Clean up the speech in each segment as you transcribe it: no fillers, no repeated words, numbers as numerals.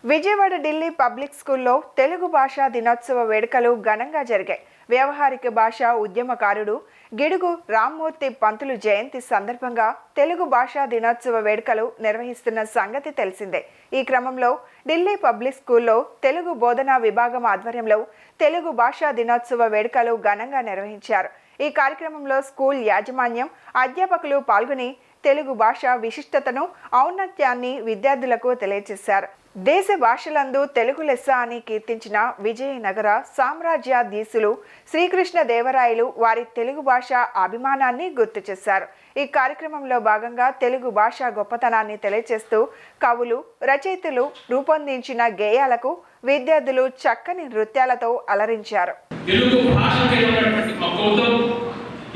Vijayawada Delhi public స్కూల్లో తెలుగు భాషా దినోత్సవ వేడుకలు ఘనంగా జరిగాయి. వ్యవహారిక భాషా ఉద్యమకారుడు గిడుగు రామ్మూర్తి పంతులు జయంతి సందర్భంగా తెలుగు భాషా దినోత్సవ వేడుకలు నిర్వహిస్తున్న సంగతి తెలిసిందే. ఈ క్రమంలో ఢిల్లీ పబ్లిక్ స్కూల్లో తెలుగు బోధనా విభాగం ఆధ్వర్యంలో తెలుగు భాషా దినోత్సవ వేడుకలు ఘనంగా నిర్వహించారు. ఈ కార్యక్రమంలో స్కూల్ యాజమాన్యం, అధ్యాపకులు పాల్గొని తెలుగు భాష విశిష్టతను, ఔన్నత్యాన్ని విద్యార్థులకు తెలియజేశారు. దేశ భాషలందు తెలుగు లెస్స అని కీర్తించిన విజయనగర సామ్రాజ్యాధీశులు శ్రీకృష్ణదేవరాయలు వారి తెలుగు భాష అభిమానాన్ని గుర్తు చేశారు. ఈ కార్యక్రమంలో భాగంగా తెలుగు భాష గొప్పతనాన్ని తెలియజేస్తూ కవులు, రచయితలు రూపొందించిన గేయాలకు విద్యార్థులు చక్కని నృత్యాలతో అలరించారు. తెలుగు భాషపై ఉన్నటువంటి మక్కువతో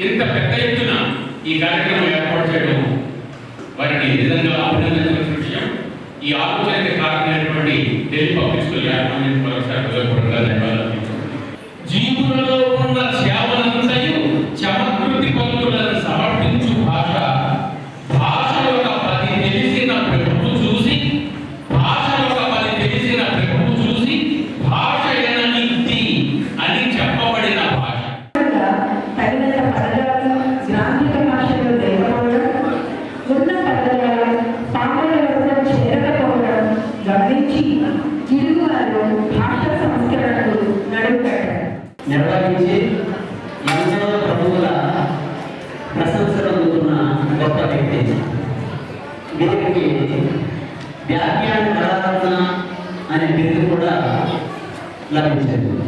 ఇంత పెద్ద ఎత్తున ఈ కార్యక్రమం ఏర్పాటు చేయడం వారిని నిజంగా అభినందించిన విషయం. ఈ ఆలోచనకి కారణమైనటువంటి ఢిల్లీ పబ్లిక్ స్కూల్ యాజమాన్యానికి మరోసారి హృదయపూర్వకంగా ధన్యవాదాలు. జీవులలో ఉన్న సేవలంతయు చమత్కృతి పలుకులను సమర్పించు భాష. భాష యొక్క పది తెలిసిన ప్రభువు చూసి, భాష యొక్క పది తెలిసిన ప్రభువు చూసి భాష ఎననిత్తి అని చెప్పబడిన భాష. తగినంత పదజాలం గ్రాంధిక భాషలో లేకపోవడం, ఉన్న పదజాలం సామాన్య వర్గం చేరకపోవడం గమనించి గిడుగువారు భాషా సంస్కరణకు నడుపుతారు. నిర్వహించి ఎందరో ప్రభువుల ప్రశంసలు అందుకున్న గొప్ప వ్యక్తి. వీరికి వ్యాఖ్యాన కళారత్న అనే బిరుదు కూడా లభించింది.